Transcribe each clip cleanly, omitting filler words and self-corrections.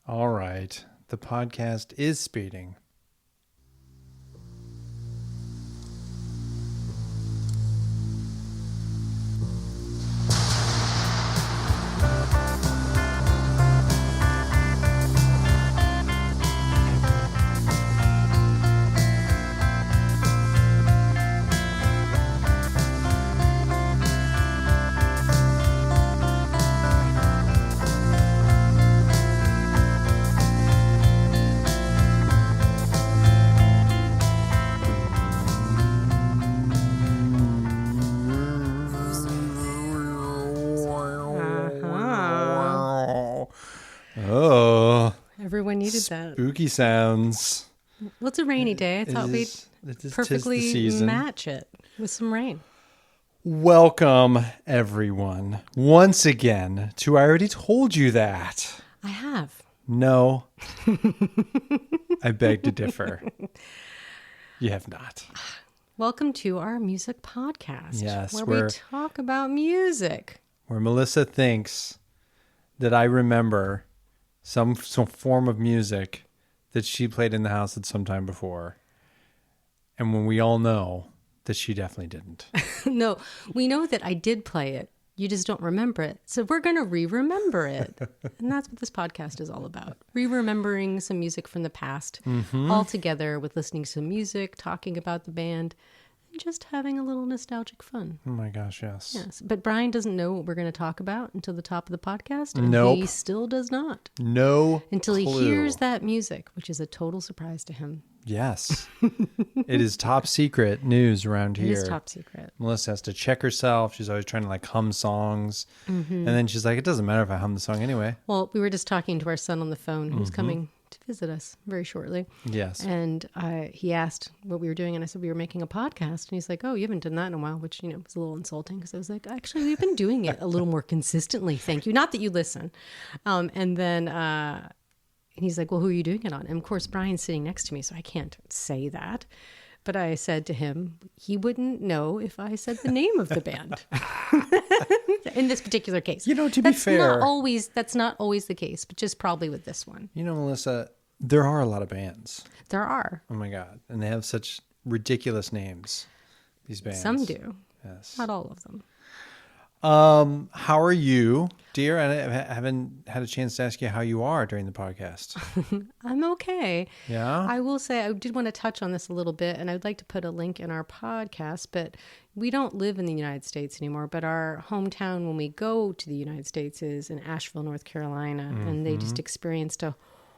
All right. The podcast is speeding. Oh, Everyone needed that. spooky sounds. Well, it's a rainy day. I thought we'd perfectly match it with some rain. Welcome, everyone, once again to I Already Told You That. I have. No, I beg to differ. You have not. Welcome to our music podcast. Yes, where we talk about music. Where Melissa thinks that I remember some form of music that she played in the house at some time before. And when we all know that she definitely didn't. No, we know that I did play it. You just don't remember it. So we're going to re-remember it. And that's what this podcast is all about. Re-remembering some music from the past, all together with listening to some music, talking about the band, and just having a little nostalgic fun. Oh my gosh, yes. Yes, but Brian doesn't know what we're going to talk about until the top of the podcast. And Nope. He still does not. No Until clue. he hears that music, which is a total surprise to him. Yes. It is top secret news around here. It is top secret. Melissa has to check herself. She's always trying to hum songs. And then she's like, it doesn't matter if I hum the song anyway. Well, we were just talking to our son on the phone who's coming to visit us very shortly. Yes. And he asked what we were doing. And I said, we were making a podcast. And he's like, oh, you haven't done that in a while, which, was a little insulting. Because I was like, actually, we've been doing it a little more consistently. Thank you. Not that you listen. And then he's like, well, who are you doing it on? And of course, Brian's sitting next to me, so I can't say that. But I said to him, he wouldn't know if I said the name of the band. In this particular case. To be fair. That's not always the case, but just probably with this one. Melissa, there are a lot of bands. There are. Oh my God. And they have such ridiculous names, these bands. Some do. Yes. Not all of them. How are you, dear? I haven't had a chance to ask you how you are during the podcast. I'm okay. Yeah? I will say I did want to touch on this a little bit, and I'd like to put a link in our podcast, but we don't live in the United States anymore, but our hometown when we go to the United States is in Asheville, North Carolina, and they just experienced a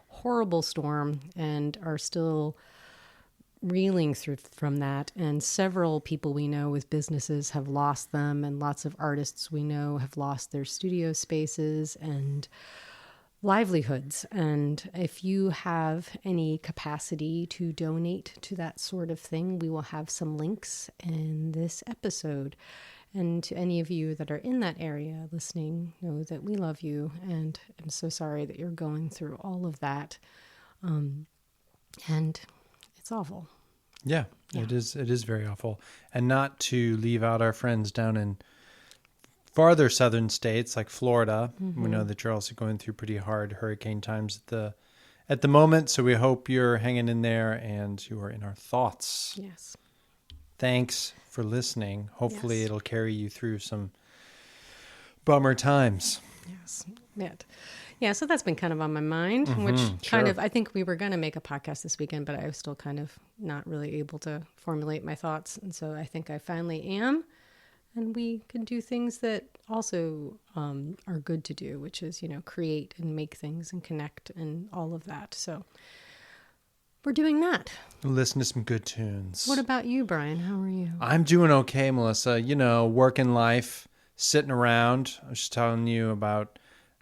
horrible storm and are still reeling from that, and several people we know with businesses have lost them, and lots of artists we know have lost their studio spaces and livelihoods. And if you have any capacity to donate to that sort of thing, we will have some links in this episode. And to any of you that are in that area listening, know that we love you, and I'm so sorry that you're going through all of that. And it's awful. Yeah, it is very awful. And not to leave out our friends down in farther southern states like Florida. We know that you're also going through pretty hard hurricane times at the moment. So we hope you're hanging in there and you are in our thoughts. Yes. Thanks for listening. Hopefully Yes. it'll carry you through some bummer times. Yes. Yeah, so that's been kind of on my mind, which kind of, I think we were going to make a podcast this weekend, but I was still kind of not really able to formulate my thoughts. And so I think I finally am. And we can do things that also are good to do, which is, create and make things and connect and all of that. So we're doing that. Listen to some good tunes. What about you, Brian? How are you? I'm doing okay, Melissa. Working life, sitting around. I was just telling you about,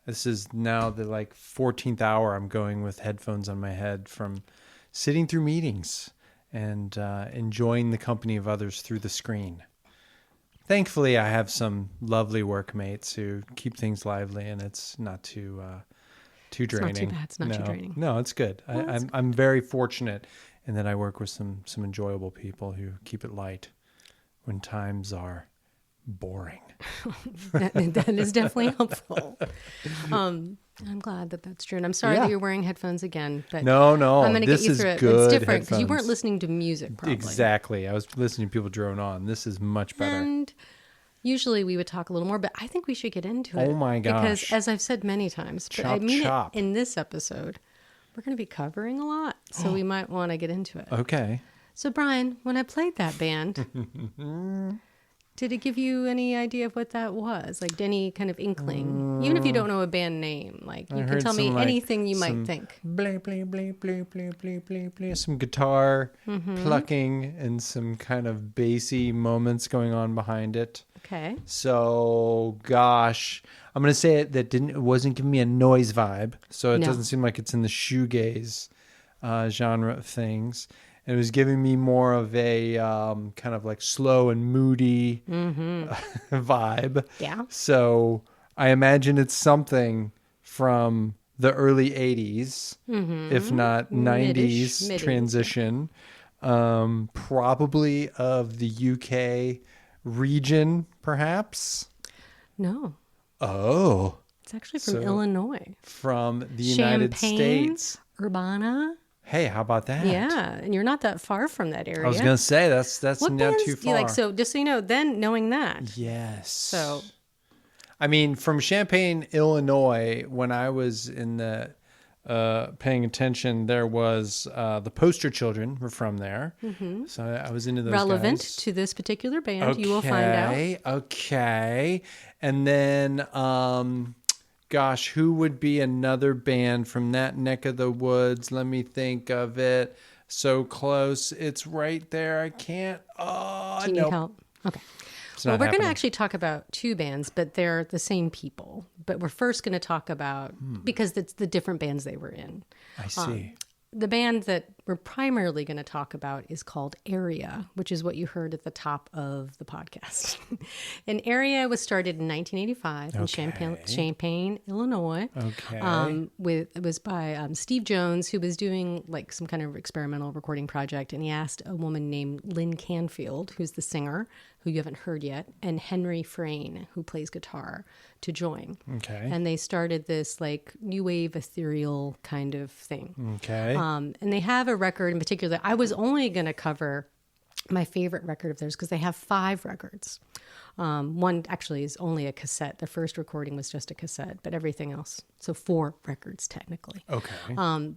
this is now the 14th hour I'm going with headphones on my head from sitting through meetings and enjoying the company of others through the screen. Thankfully, I have some lovely workmates who keep things lively, and it's not too draining. It's not too bad. It's not too draining. No, it's good. Well, I'm very fortunate in that I work with some enjoyable people who keep it light when times are boring. That is definitely helpful. I'm glad that that's true. And I'm sorry that you're wearing headphones again, but No, I'm going to get you through it. Good it's different because you weren't headphones. listening to music, probably. Exactly. I was listening to people drone on. This is much better. And usually we would talk a little more, but I think we should get into it. Oh my gosh. Because as I've said many times, but I Chop, mean chop. it in this episode, we're going to be covering a lot, so we might want to get into it. Okay. So Brian, when I played that band, did it give you any idea of what that was? Like any kind of inkling? Even if you don't know a band name, like you can heard tell me some, like, anything you might some think. Blah, blah, blah, blah, blah, blah, blah, blah. Some guitar plucking and some kind of bassy moments going on behind it. Okay. So, gosh, I'm going to say it wasn't giving me a noise vibe. So it No. doesn't seem like it's in the shoegaze genre of things. It was giving me more of a kind of like slow and moody vibe. Yeah. So I imagine it's something from the early 80s, if not 90s Mid-ish, transition, probably of the UK region, perhaps. No, Oh, it's actually from So- Illinois. from the United Champaign, States. Urbana. Hey, how about that? Yeah, and you're not that far from that area. I was going to say that's what not bands too do you far. like? So just so you know, then knowing that, Yes. So- I mean, from Champaign, Illinois, when I was in the paying attention, there was the Poster Children were from there. So I was into those relevant guys. to this particular band, you will find out. Okay. And then, gosh, who would be another band from that neck of the woods? Let me think of it. So close. It's right there. I can't. Oh, Do you need nope. help? Okay. It's Well, not we're going to happening. actually talk about two bands, but they're the same people. But we're first going to talk about, because it's the different bands they were in. I see. The band that we're primarily going to talk about is called Area, which is what you heard at the top of the podcast. And Area was started in 1985 in Champaign, Illinois. Okay. It was by Steve Jones, who was doing like some kind of experimental recording project, and he asked a woman named Lynn Canfield, who's the singer, who you haven't heard yet, and Henry Frayne, who plays guitar, to join. Okay. And they started this like new wave ethereal kind of thing. Okay. And they have a record in particular. I was only going to cover my favorite record of theirs because they have 5 records. One actually is only a cassette. The first recording was just a cassette, but everything else. So 4 records technically. Okay.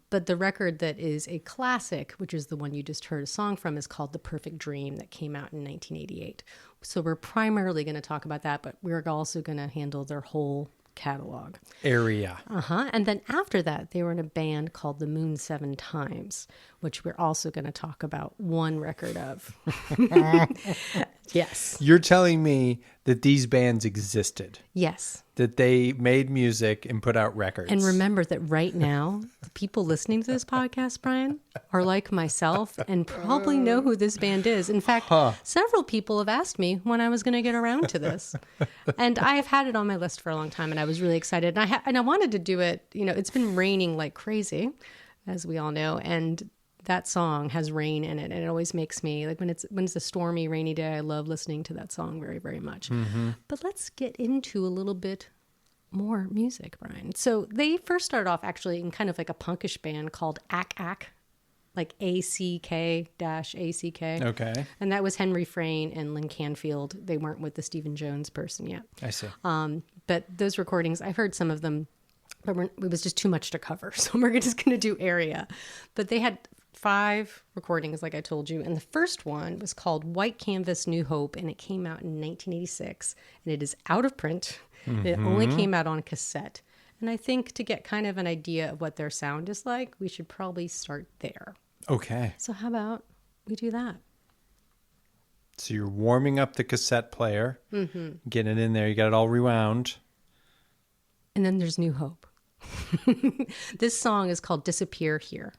But the record that is a classic, which is the one you just heard a song from, is called The Perfect Dream, that came out in 1988. So we're primarily going to talk about that, but we're also going to handle their whole catalog. Area. And then after that, they were in a band called The Moon 7 Times, which we're also going to talk about one record of. Yes. You're telling me that these bands existed, Yes. that they made music and put out records. And remember that right now, the people listening to this podcast, Brian, are like myself and probably know who this band is. In fact, several people have asked me when I was going to get around to this. And I have had it on my list for a long time, and I was really excited. And I wanted to do it. You know, it's been raining like crazy, as we all know, and that song has rain in it, and it always makes me like when it's a stormy, rainy day. I love listening to that song very, very much. But let's get into a little bit more music, Brian. So they first started off actually in kind of like a punkish band called Ack Ack, like ACK-ACK. Okay. And that was Henry Frayne and Lynn Canfield. They weren't with the Stephen Jones person yet. I see. But those recordings, I've heard some of them, but it was just too much to cover. So we're just going to do Area. But they had 5 recordings, like I told you. And the first one was called White Canvas, New Hope, and it came out in 1986. And it is out of print. It only came out on cassette. And I think to get kind of an idea of what their sound is like, we should probably start there. Okay. So how about we do that? So you're warming up the cassette player, getting it in there. You got it all rewound. And then there's New Hope. This song is called Disappear Here.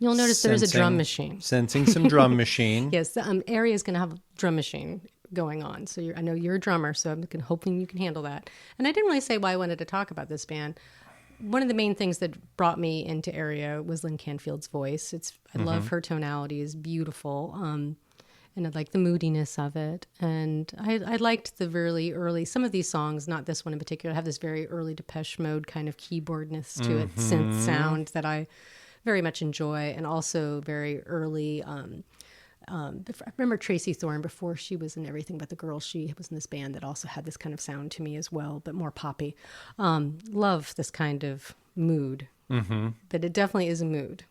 You'll notice there is a drum machine. Sensing some drum machine. Yes, the area is going to have a drum machine going on. So I know you're a drummer, so I'm hoping you can handle that. And I didn't really say why I wanted to talk about this band. One of the main things that brought me into Area was Lynn Canfield's voice. I love her tonality; is beautiful, and I like the moodiness of it. And I liked the really early. Some of these songs, not this one in particular, have this very early Depeche Mode kind of keyboardness to it, synth sound that I very much enjoy, and also very early. I remember Tracy Thorn before she was in Everything But the Girl. She was in this band that also had this kind of sound to me as well, but more poppy. Love this kind of mood. But it definitely is a mood.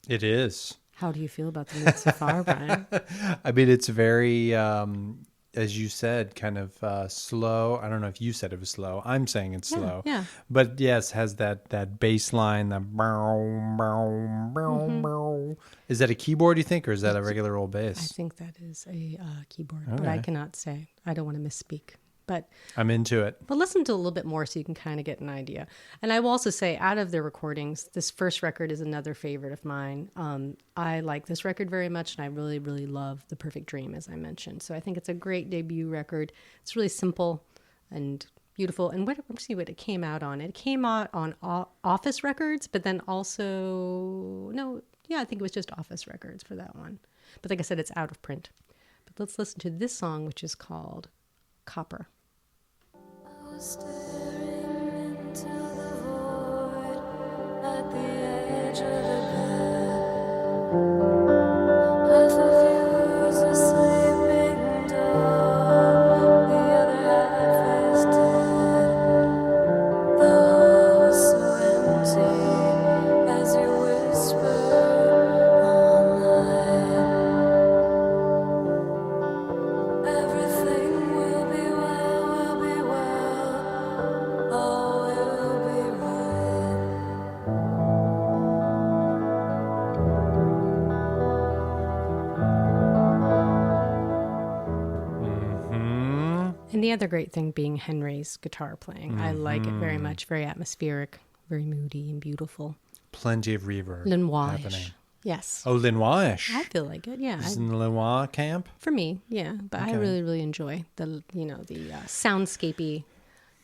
It is. How do you feel about the mood so far, Brian? I mean, it's very, as you said, kind of slow. I don't know if you said it was slow. I'm saying it's slow. Yeah. But yes, has that bass line, that bow, bow, bow, bow. Is that a keyboard, you think, or is that a regular old bass? I think that is a keyboard, but I cannot say. I don't want to misspeak. But I'm into it. But listen to a little bit more so you can kind of get an idea. And I will also say, out of their recordings, this first record is another favorite of mine. I like this record very much, and I really, really love The Perfect Dream, as I mentioned. So I think it's a great debut record. It's really simple and beautiful. And let's see what it came out on. It came out on Office Records, but then also, I think it was just Office Records for that one. But like I said, it's out of print. But let's listen to this song, which is called Copper. Staring into the void at the edge of the bed. Half of you is a sleeping dog, the other half is dead. The hall was so empty as you whispered all night. Everything will be well, will be well. All will be right. And the other great thing being Henry's guitar playing. I like it very much. Very atmospheric, very moody and beautiful. Plenty of reverb Lenoir-ish. happening. Yes. Oh, Lenoir-ish. I feel like it, yeah. Is in the Lenoir camp? For me, yeah. But I Okay. really, really enjoy the soundscapey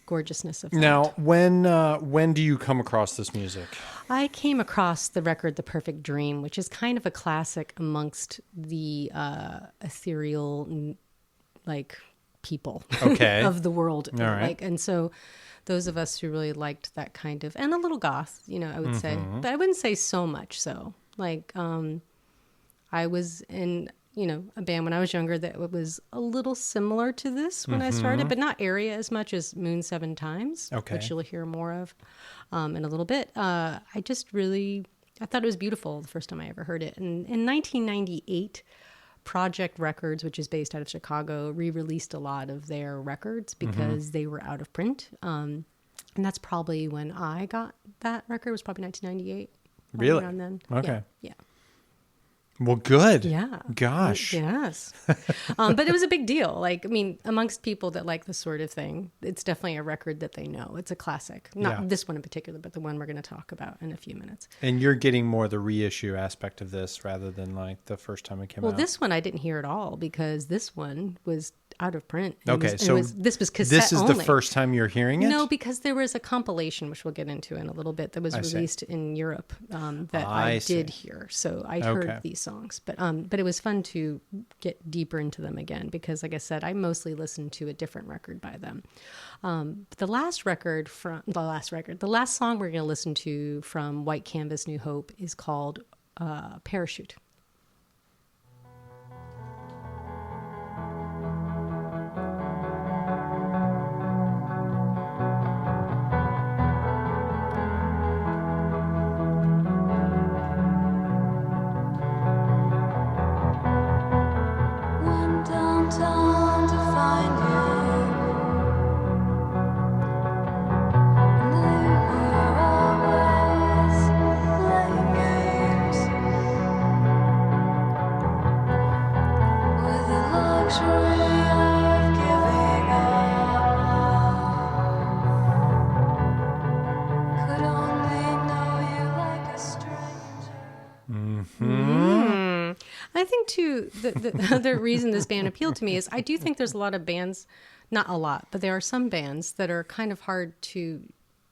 gorgeousness of that. Now, when do you come across this music? I came across the record The Perfect Dream, which is kind of a classic amongst the ethereal, people Okay. of the world. All right. And so those of us who really liked that kind of, and a little goth, I would say, but I wouldn't say so much so. I was in, a band when I was younger that was a little similar to this when I started, but not Area as much as Moon Seven Times, Okay. which you'll hear more of in a little bit. I thought it was beautiful the first time I ever heard it. And in 1998, Project Records, which is based out of Chicago, re-released a lot of their records because they were out of print. And that's probably when I got that record. It was probably 1998. right Really? around then. Okay. Yeah. Well, good. Yeah. Gosh. Yes. But it was a big deal. Amongst people that like this sort of thing, it's definitely a record that they know. It's a classic. Not Yeah. this one in particular, but the one we're going to talk about in a few minutes. And you're getting more the reissue aspect of this rather than the first time it came Well, out. this one I didn't hear at all because this one was out of print. It Okay, was- so this was cassette This is only. the first time you're hearing it? No, because there was a compilation, which we'll get into in a little bit, that was I see. released in Europe that I I see. did hear. So I Okay. heard these songs. But it was fun to get deeper into them again because, like I said, I mostly listened to a different record by them. But the last song we're going to listen to from White Canvas New Hope is called Parachute. Went downtown to find you. They were always playing games. too, the other reason this band appealed to me is I do think there's a lot of bands, not a lot, but there are some bands that are kind of hard to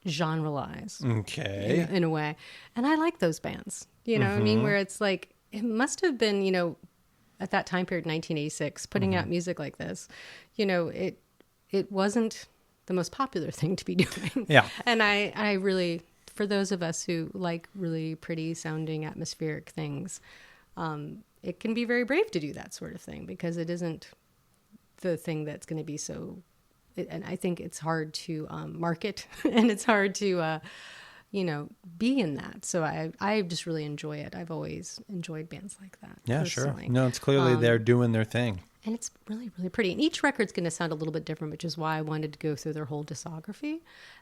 generalize Okay. in a way. And I like those bands, you know what I mean? Where it's like, it must have been, you know, at that time period, 1986, putting out music like this, you know, it wasn't the most popular thing to be doing. Yeah. And I really, for those of us who like really pretty sounding atmospheric things, it can be very brave to do that sort of thing because it isn't the thing that's going to be so, and I think it's hard to market and it's hard to, you know, be in that. So I just really enjoy it. I've always enjoyed bands like that. Yeah, sure. personally. No, it's clearly they're doing their thing. And it's really, really pretty. And each record's going to sound a little bit different, which is why I wanted to go through their whole discography.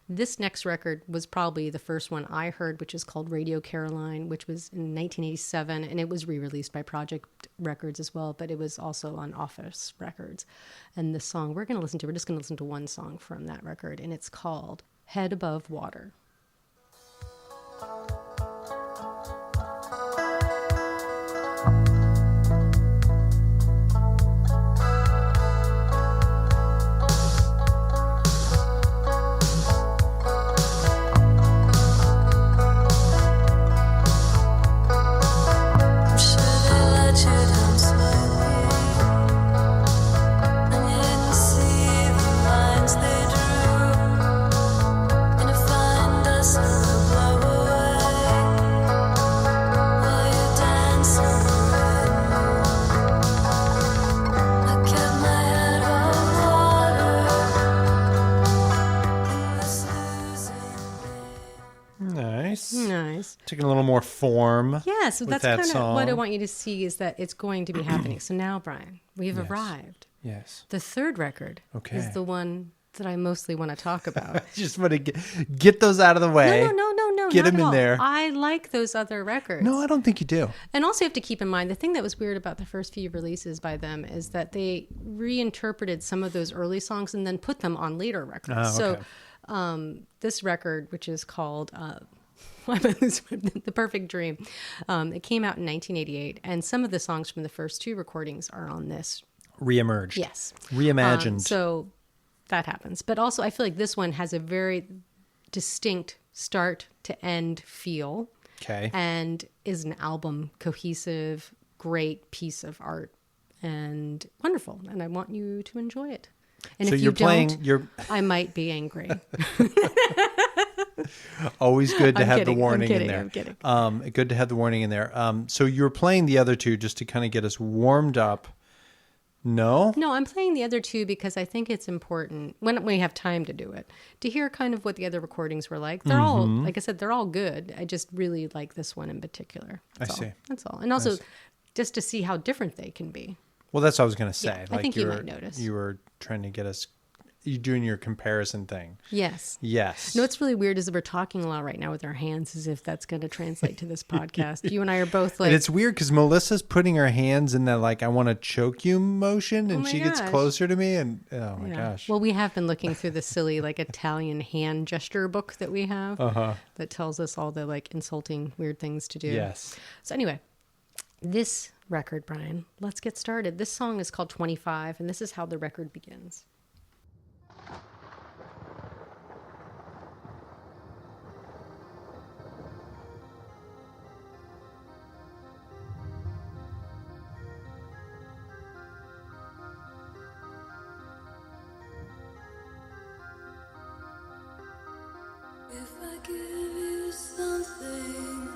This next record was probably the first one I heard, which is called Radio Caroline, which was in 1987. And it was re-released by Project Records as well, but it was also on Office Records. And the song we're just going to listen to one song from that record, and it's called Head Above Water. Should I let you down slightly? And you didn't see the lines they drew, and to find us in the blow away while you dance in the red moon. I kept my head above water in this losing game. Nice. Nice. Taking a little more form. Yeah, so with that's that kind of song. what I want you to see is that it's going to be happening. So now, Brian, we've Yes. arrived. Yes. The third record Okay. is the one that I mostly want to talk about. Just want to get those out of the way. No. Get not them at in all. there. I like those other records. No, I don't think you do. And also you have to keep in mind, the thing that was weird about the first few releases by them is that they reinterpreted some of those early songs and then put them on later records. Oh, okay. So this record, which is called The Perfect Dream, it came out in 1988. And some of the songs from the first two recordings are on this. Reemerged. Yes. Reimagined. So that happens. But also, I feel like this one has a very distinct start to end feel Okay. and is an album, cohesive, great piece of art and wonderful. And I want you to enjoy it. And So if you're you playing. don't, You're I might be angry. always good to I'm have kidding, the warning I'm in there. I'm kidding. Good to have the warning in there. So you're playing the other two just to kind of get us warmed up. No. No, I'm playing the other two because I think it's important when we have time to do it to hear kind of what the other recordings were like. They're all, like I said, they're all good. I just really like this one in particular. That's I see. all. That's all. And also just to see how different they can be. Well, that's what I was going to say. Yeah, I think you might notice. You were trying to get us. You doing your comparison thing. Yes. Yes. No, what's really weird is that we're talking a lot right now with our hands as if that's going to translate to this podcast. You and I are both like, And it's weird because Melissa's putting her hands in that like I want to choke you motion, and my she gets gosh. closer to me, and oh my yeah. gosh. Well, we have been looking through the silly like Italian hand gesture book that we have that tells us all the like insulting weird things to do. Yes. So anyway, this record, Brian, let's get started. This song is called 25, and this is how the record begins. If I give you something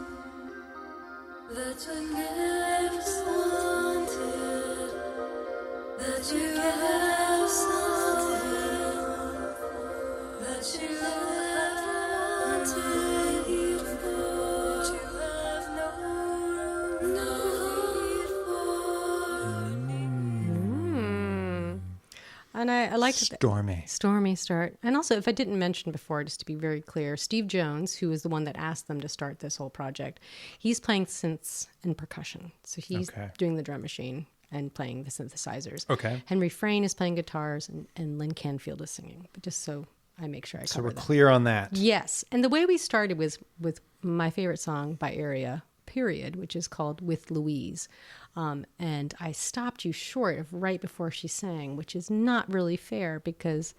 that you never wanted, that you have something that you never wanted before, that you have no need for. And I like that. Stormy. Stormy start. And also, if I didn't mention before, just to be very clear, Steve Jones, who is the one that asked them to start this whole project, he's playing synths and percussion. So he's Okay. doing the drum machine and playing the synthesizers. Okay. Henry Frayne is playing guitars and Lynn Canfield is singing. But just so I make sure I So cover we're that. clear on that. Yes. And the way we started was with my favorite song by Area, period, which is called With Louise. And I stopped you short of right before she sang, which is not really fair because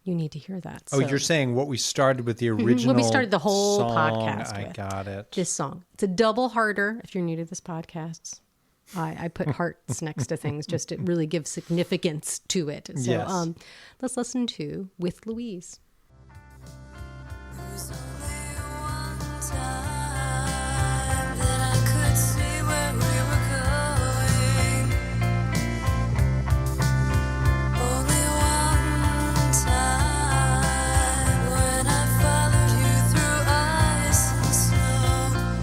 you need to hear that. Oh, So you're saying what we started with the original what we started the whole song. podcast I with. got it. This song. It's a double harder if you're new to this podcast. I put hearts next to things just to really give significance to it. So Yes. let's listen to With Louise. There's only one time that I could see where we were going. Only one time when I followed you through ice and snow,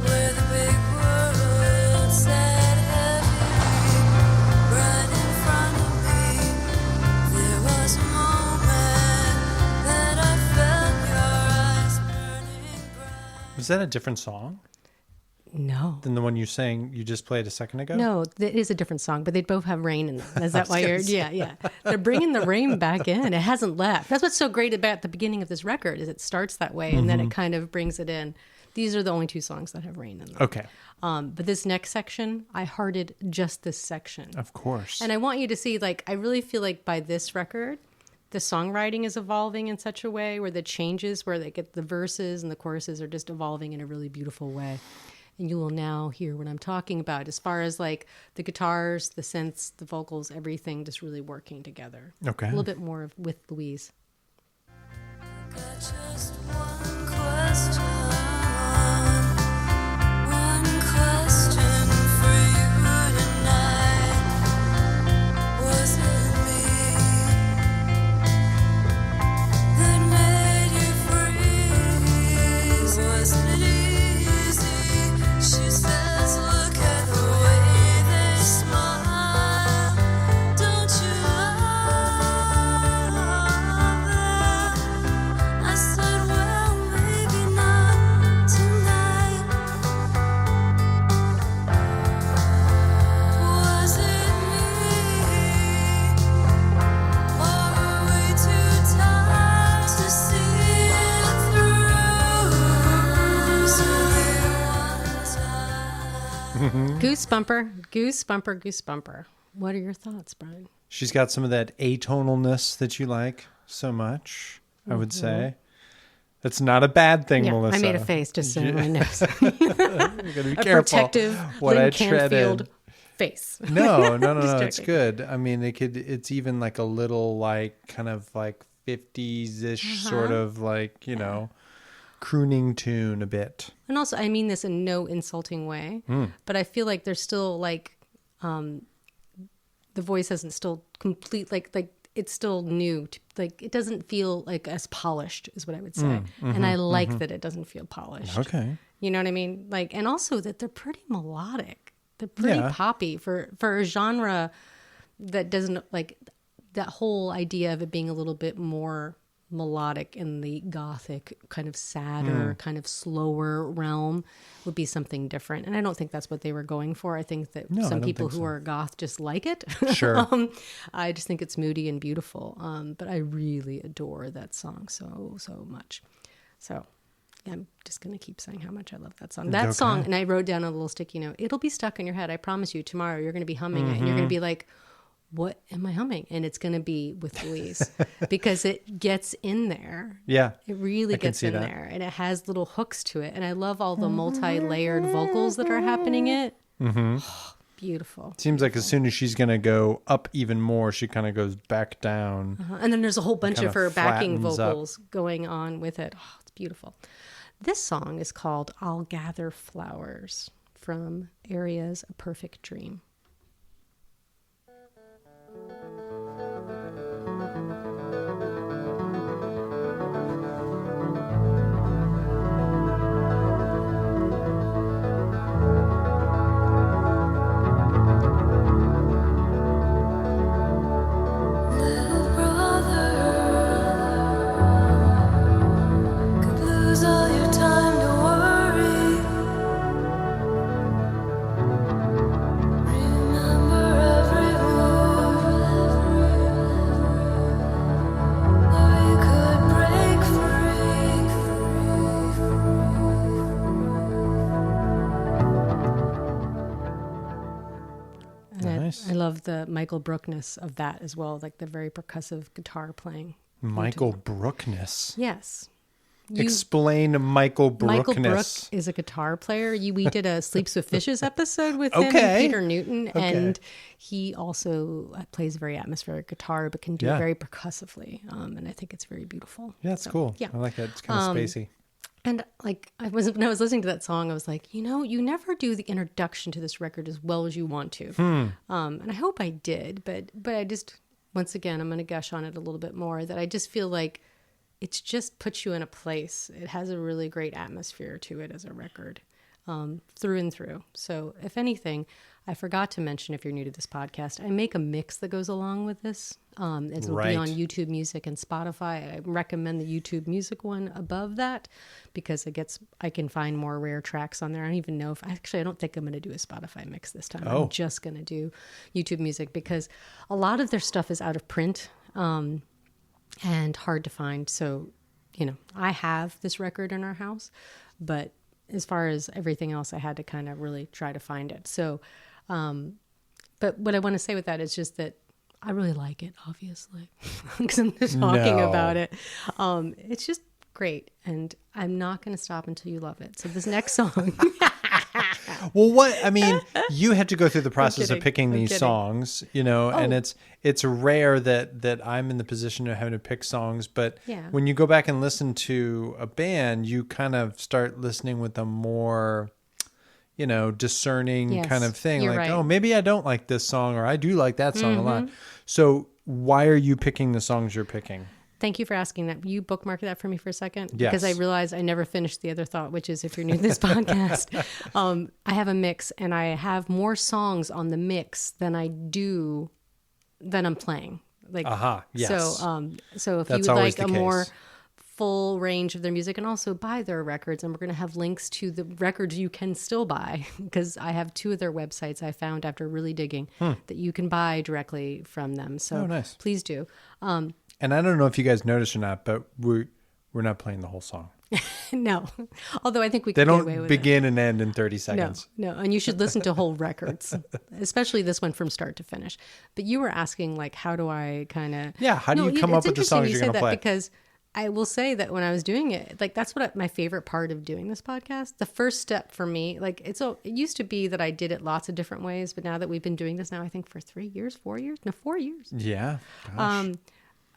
where the big world sat heavy right in front of me. There was a moment that I felt your eyes burning bright. Was that a different song No. than the one you sang you just played a second ago? No, it is a different song, but they both have rain in them. Is that why gonna you're? say. Yeah. They're bringing the rain back in. It hasn't left. That's what's so great about the beginning of this record is it starts that way and then it kind of brings it in. These are the only two songs that have rain in them. Okay. But this next section, I hearted just this section. Of course. And I want you to see, like, I really feel like by this record, the songwriting is evolving in such a way where the changes, where they get the verses and the choruses are just evolving in a really beautiful way. And you will now hear what I'm talking about as far as like the guitars, the synths, the vocals, everything just really working together. Okay. A little bit more of With Louise. Got just one question for you tonight. Was it me that made you freeze? Wasn't it easy? She says, look at the way they smile. Don't you love that? I said, well, maybe not tonight. Was it me? Or were we too tired to see it through? So Goose bumper, goose bumper, goose bumper. What are your thoughts, Brian? She's got some of that atonalness that you like so much, I would say. That's not a bad thing, Yeah, Melissa. I made a face just so everyone knows. You're gonna be A careful protective what I Lynn tread in. Canfield face. No, Just it's joking. good. I mean, it's even like a little like kind of like 50s-ish sort of like, you know, crooning tune a bit. And also, I mean this in no insulting way, but I feel like there's still like, the voice hasn't still complete, like it's still new. Like it doesn't feel like as polished is what I would say. And I like that it doesn't feel polished. Okay. You know what I mean? Like, and also that they're pretty melodic. They're pretty Yeah. poppy for a genre that doesn't like that whole idea of it being a little bit more melodic in the gothic kind of sadder, kind of slower realm would be something different. And I don't think that's what they were going for. I think that No, I some don't people think who so. are goth just like it. Sure. I just think it's moody and beautiful. But I really adore that song so much. So I'm just going to keep saying how much I love that song. That Okay. song, and I wrote down a little sticky note, it'll be stuck in your head. I promise you, tomorrow you're going to be humming it and you're going to be like, what am I humming? And it's going to be With Louise because it gets in there. Yeah. It really I can gets see in that. there and it has little hooks to it. And I love all the multi-layered vocals that are happening in it. Mm-hmm. Beautiful. Seems like as soon as she's going to go up even more, she kind of goes back down. And then there's a whole bunch kinda of her backing flattens up. vocals going on with it. Oh, it's beautiful. This song is called I'll Gather Flowers from Aria's A Perfect Dream. could lose all your time to worry. love the Michael Brookness of that as well, like the very percussive guitar playing. Michael Brookness. Yes. Explain Michael Brookness. Michael Brook is a guitar player. We did a Sleeps with Fishes episode with him Okay. and Peter Newton, Okay. and he also plays very atmospheric guitar, but can do Yeah. it very percussively, and I think it's very beautiful. Yeah, it's So, cool. Yeah. I like that. It's kind of spacey. And like when I was listening to that song, I was like, you never do the introduction to this record as well as you want to. And I hope I did, but I just, once again, I'm going to gush on it a little bit more, that I just feel like it's just puts you in a place. It has a really great atmosphere to it as a record, through and through. So if anything, I forgot to mention, if you're new to this podcast, I make a mix that goes along with this. It will be on YouTube Music and Spotify. I recommend the YouTube Music one above that because I can find more rare tracks on there. I don't even know I don't think I'm going to do a Spotify mix this time. Oh. I'm just going to do YouTube Music because a lot of their stuff is out of print. And hard to find. So, I have this record in our house, but as far as everything else, I had to kind of really try to find it. So, but what I want to say with that is just that I really like it, obviously, because I'm just talking No. about it. It's just great. And I'm not going to stop until you love it. So this next song. Well, you had to go through the process of kidding. picking I'm these kidding. songs, and Oh. it's rare that I'm in the position of having to pick songs, but Yeah. when you go back and listen to a band, you kind of start listening with a more, discerning Yes, kind of thing. you're Like, right. Mm-hmm. oh, maybe I don't like this song, or I do like that song a lot. So why are you picking the songs you're picking? Thank you for asking that. Will you bookmark that for me for a second? Yes. Because I realized I never finished the other thought, which is if you're new to this podcast, I have a mix and I have more songs on the mix than I'm playing. Like, Yes. so if That's you would always like the a more case. full range of their music and also buy their records, and we're going to have links to the records you can still buy because I have 2 of their websites I found after really digging that you can buy directly from them. So Oh, nice. please do. And I don't know if you guys noticed or not, but we're not playing the whole song. No, although I think we They can get away don't with begin and end in 30 it. seconds. No, and you should listen to whole records, especially this one from start to finish. But you were asking, like, how do I kind of... Yeah, how do you come up with the songs you're gonna play? Because I will say that when I was doing it, like, that's my favorite part of doing this podcast. The first step for me, like, it used to be that I did it lots of different ways, but now that we've been doing this now, I think for 4 years. No, 4 years. Yeah. Gosh.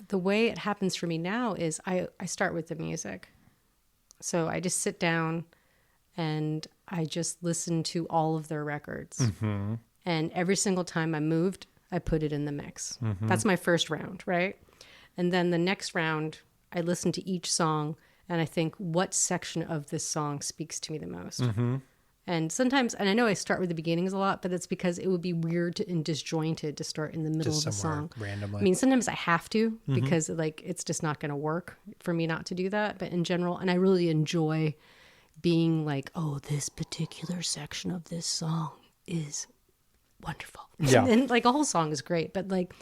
The way it happens for me now is I start with the music. So I just sit down and I just listen to all of their records. Mm-hmm. And every single time I moved, I put it in the mix. Mm-hmm. That's my first round, right? And then the next round, I listen to each song and I think, what section of this song speaks to me the most? Mm-hmm. And sometimes, and I know I start with the beginnings a lot, but it's because it would be weird and disjointed to start in the middle Just of the somewhere song. randomly. I mean, sometimes I have to because like it's just not going to work for me not to do that. But in general, and I really enjoy being like, oh, this particular section of this song is wonderful. Yeah. And like a whole song is great, but like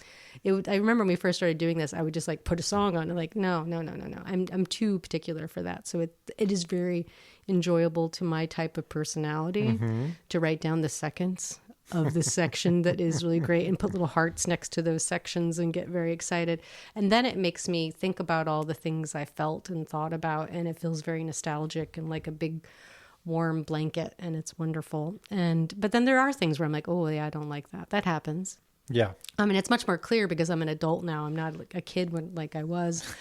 I remember when we first started doing this, I would just like put a song on and like, no. I'm too particular for that. So it is very enjoyable to my type of personality to write down the seconds of the section that is really great and put little hearts next to those sections and get very excited. And then it makes me think about all the things I felt and thought about, and it feels very nostalgic and like a big warm blanket, and it's wonderful. But then there are things where I'm like, oh yeah, I don't like that. That happens. Yeah. I mean, it's much more clear because I'm an adult now. I'm not like a kid like I was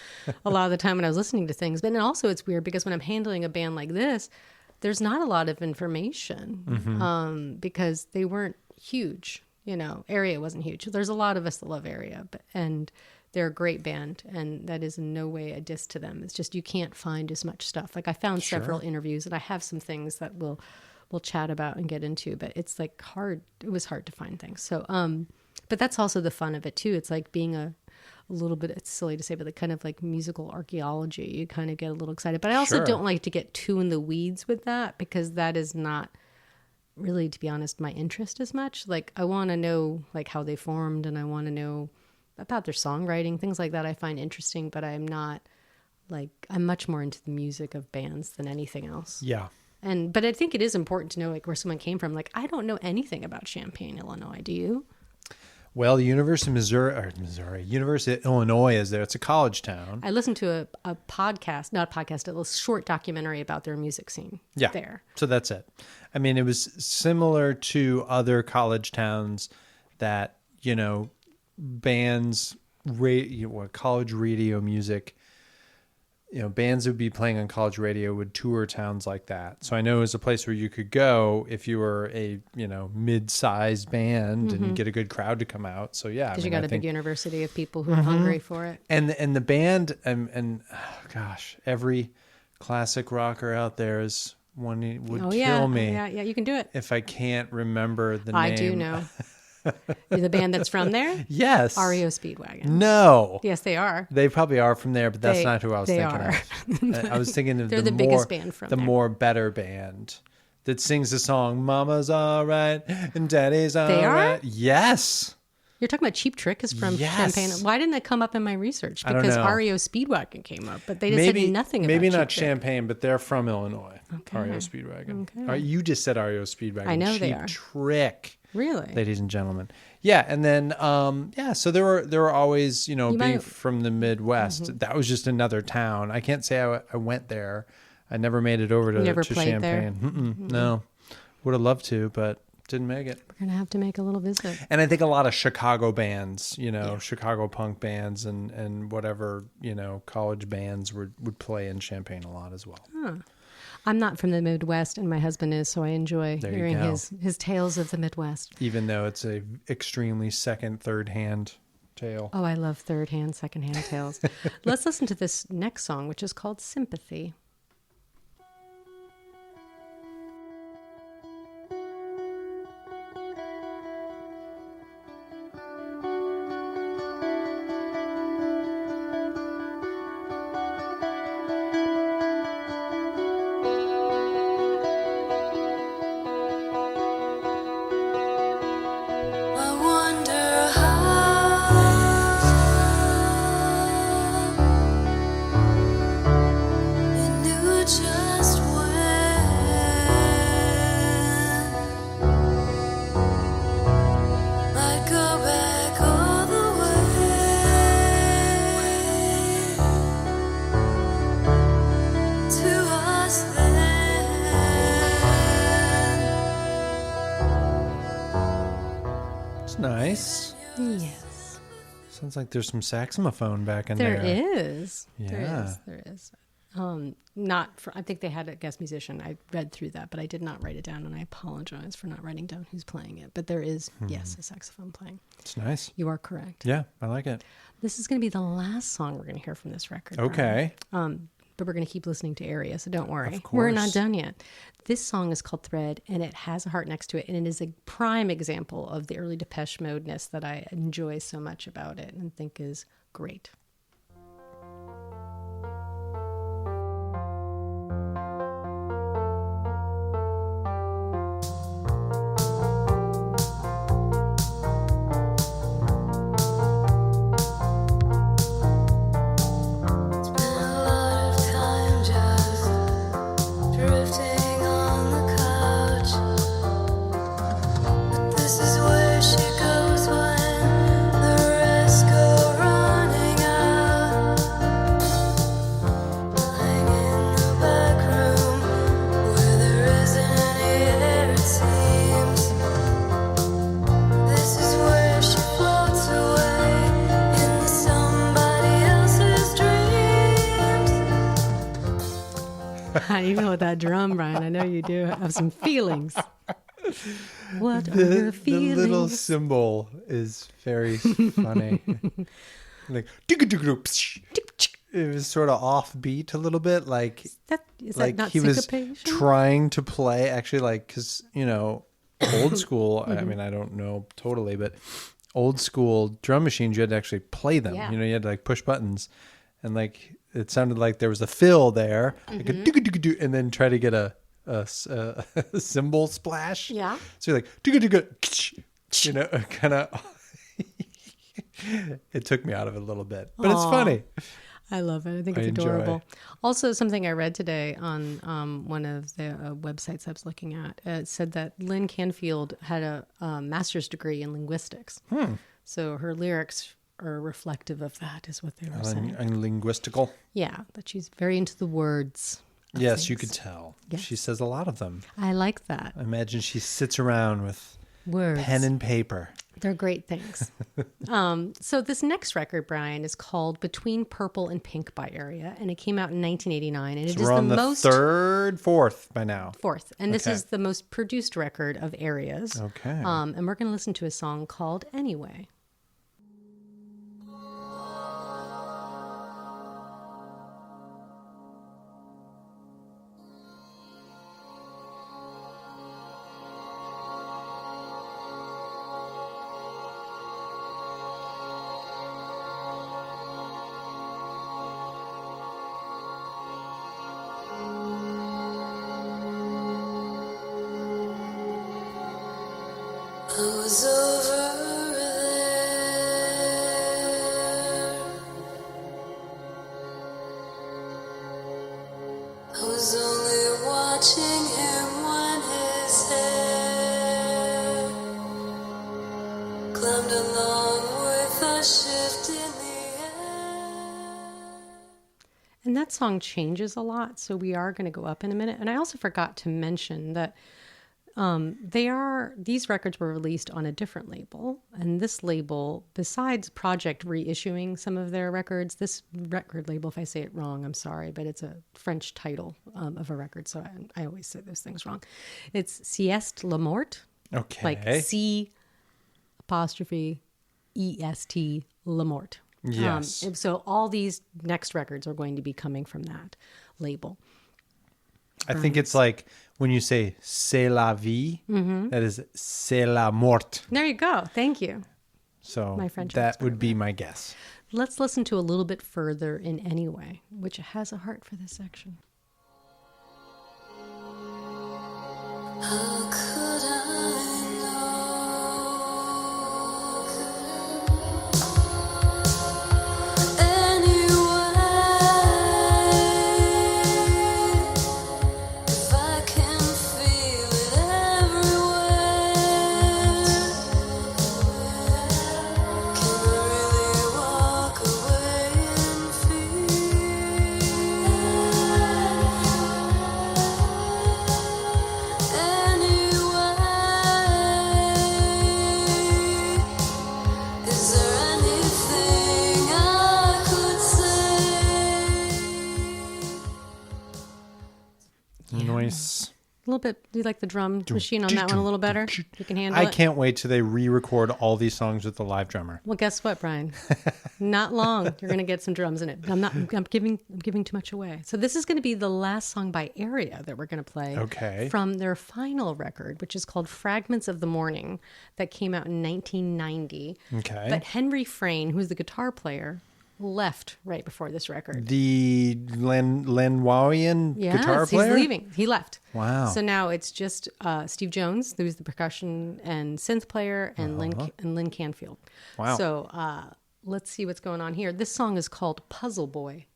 a lot of the time when I was listening to things. But then also it's weird because when I'm handling a band like this, there's not a lot of information because they weren't huge. Area wasn't huge. There's a lot of us that love Area, and they're a great band, and that is in no way a diss to them. It's just you can't find as much stuff. Like I found several interviews, and I have some things that we'll chat about and get into, but it's like hard. It was hard to find things. So, but that's also the fun of it too. It's like being a little bit, it's silly to say, but like kind of like musical archaeology. You kind of get a little excited, but I also Sure. don't like to get too in the weeds with that because that is not really, to be honest, my interest as much. Like I want to know like how they formed, and I want to know about their songwriting, things like that I find interesting, but I'm much more into the music of bands than anything else. Yeah. But I think it is important to know like where someone came from. Like I don't know anything about Champaign, Illinois. Do you? Well, the University of Missouri, University of Illinois is there. It's a college town. I listened to a podcast, not a podcast, a little short documentary about their music scene there. So that's it. I mean, it was similar to other college towns that, bands, college radio music, bands that would be playing on college radio would tour towns like that. So I know it was a place where you could go if you were a, mid-sized band and get a good crowd to come out. So yeah. Because you got a big university of people who are hungry for it. And the band, every classic rocker out there is one would kill me. Yeah, you can do it. If I can't remember the name. I do know. You're the band that's from there? Yes. REO Speedwagon. No. Yes, they are. They probably are from there, but that's not who I was thinking of. I was thinking of They're the biggest band from the there. more better band that sings the song "Mama's all right and Daddy's all They are? right." Yes. You're talking about Cheap Trick is from Yes. Champaign. Why didn't that come up in my research? I don't Because know. REO Speedwagon came up, but they just said nothing about Maybe Cheap not Trick. Champaign, but they're from Illinois. Okay. REO Speedwagon. Okay. You just said REO Speedwagon. I know they Cheap are. Trick. Really? Ladies and gentlemen. Yeah, and then so there were always, being might- from the Midwest, that was just another town. I can't say I went there. I never made it over to, You never to played there? Champaign. No. Would have loved to, but didn't make it. We're going to have to make a little visit. And I think a lot of Chicago bands, Chicago punk bands and whatever, college bands would play in Champaign a lot as well. I'm not from the Midwest, and my husband is, so I enjoy There you hearing go. his tales of the Midwest. Even though it's a extremely third hand tale. Oh, I love third-hand, second-hand tales. Let's listen to this next song, which is called Sympathy. I wonder how you knew just when I go back all the way to us then. It's nice. Yes. Sounds like there's some saxophone back in There there. is. Yeah. There is. I think they had a guest musician. I read through that, but I did not write it down, and I apologize for not writing down who's playing it. But there is, yes, a saxophone playing. It's nice. You are correct. Yeah, I like it. This is going to be the last song we're going to hear from this record. Okay. Brian. But we're going to keep listening to Area, so don't worry. Of We're not course. done yet. This song is called Thread, and it has a heart next to it, and it is a prime example of the early Depeche Mode-ness that I enjoy so much about it and think is great. Spent a lot of time just drifting on the couch, but this is where she goes when the rest go running out. Lying in the back room where there isn't any air, it seems. This is where she floats away into somebody else's dreams. How do you feel with that drum, Brian? I know you do have some feelings. What are your The feelings? little cymbal is very funny. Like, it was sort of offbeat a little bit, like Is that not he was syncopation? trying to play actually, like, because old school. Mm-hmm. I mean, I don't know totally, but old school drum machines, you had to actually play them. Yeah. You had to like push buttons, and like it sounded like there was a fill there, like a do, and then try to get a cymbal splash. Yeah. So you're like kind of. It took me out of it a little bit, but it's Aw. funny. I love it. I think it's I enjoy. adorable. Also, something I read today on one of the websites I was looking at, it said that Lynn Canfield had a master's degree in linguistics. So her lyrics are reflective of that, is what they were saying. And linguistical. Yeah, that she's very into the words. of Yes, you things. could tell. Yes. She says a lot of them. I like that. I imagine she sits around with Words. pen and paper. They're great things. So this next record, Brian, is called Between Purple and Pink by Area, and it came out in 1989. And it So is we're on the most fourth by now. fourth, and this Okay. is the most produced record of Area's. Okay. And we're going to listen to a song called Anyway. I was over there. I was only watching him when his hair climbed along with a shift in the air. And that song changes a lot, so we are going to go up in a minute. And I also forgot to mention that these records were released on a different label, and this label, besides Project reissuing some of their records, this record label, if I say it wrong, I'm sorry, but it's a French title of a record, so I always say those things wrong. It's Sieste La Mort, Okay. like C''EST La Mort. Yes. So all these next records are going to be coming from that label. I think it's like when you say c'est la vie, that is c'est la mort. There you go. Thank you. So My French that expert would be my guess. Let's listen to a little bit further in Anyway, which has a heart for this section. How could I know? Anyway, if I can feel it everywhere, can I really walk away and anyway, is there anything I could say? Nice. A little bit. Do you like the drum machine on that one a little better? You can handle I it? can't wait till they re-record all these songs with the live drummer. Well, guess what, Brian? Not long. You're going to get some drums in it. I'm giving too much away. So this is going to be the last song by Area that we're going to play. Okay. From their final record, which is called Fragments of the Morning, that came out in 1990. Okay. But Henry Frayne, who's the guitar player, left right before this record. The Lenwawian guitar player? He's leaving. He left. Wow. So now it's just Steve Jones, who's the percussion and synth player, and Lynn Canfield. Wow. So let's see what's going on here. This song is called Puzzle Boy.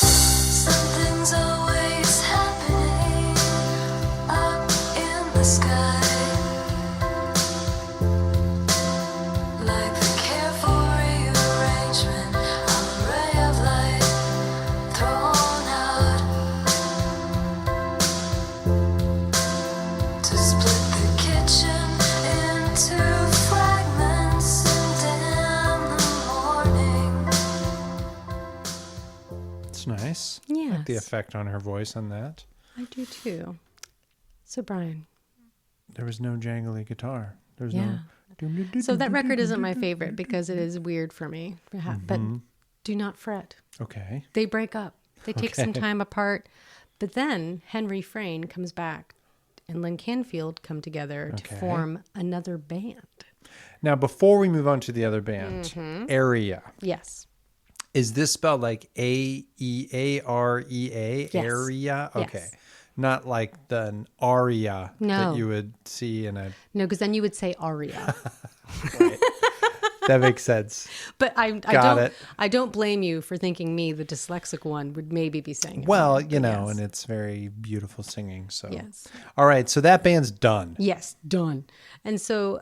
Something's always happening up in the sky, like the careful rearrangement of a ray of light thrown out to split the kitchen into fragments and in the morning. It's nice. I like the Yes. effect on her voice on that. I do too. So Brian, There was no jangly guitar. There's yeah. no... So that record isn't my favorite because it is weird for me. But do not fret. Okay. They break up. They take some Okay. time apart. But then Henry Frayne comes back and Lynn Canfield come together to Okay. form another band. Now, before we move on to the other band, Area. Yes. Is this spelled like Aearea? Yes. Area? Okay. Yes. Not like an aria No. that you would see in a. No, because then you would say aria. That makes sense. But Got it. I don't blame you for thinking me, the dyslexic one, would maybe be saying it Well, wrong, you but know, yes. and it's very beautiful singing. So, Yes. All right. So that band's done. Yes, done. And so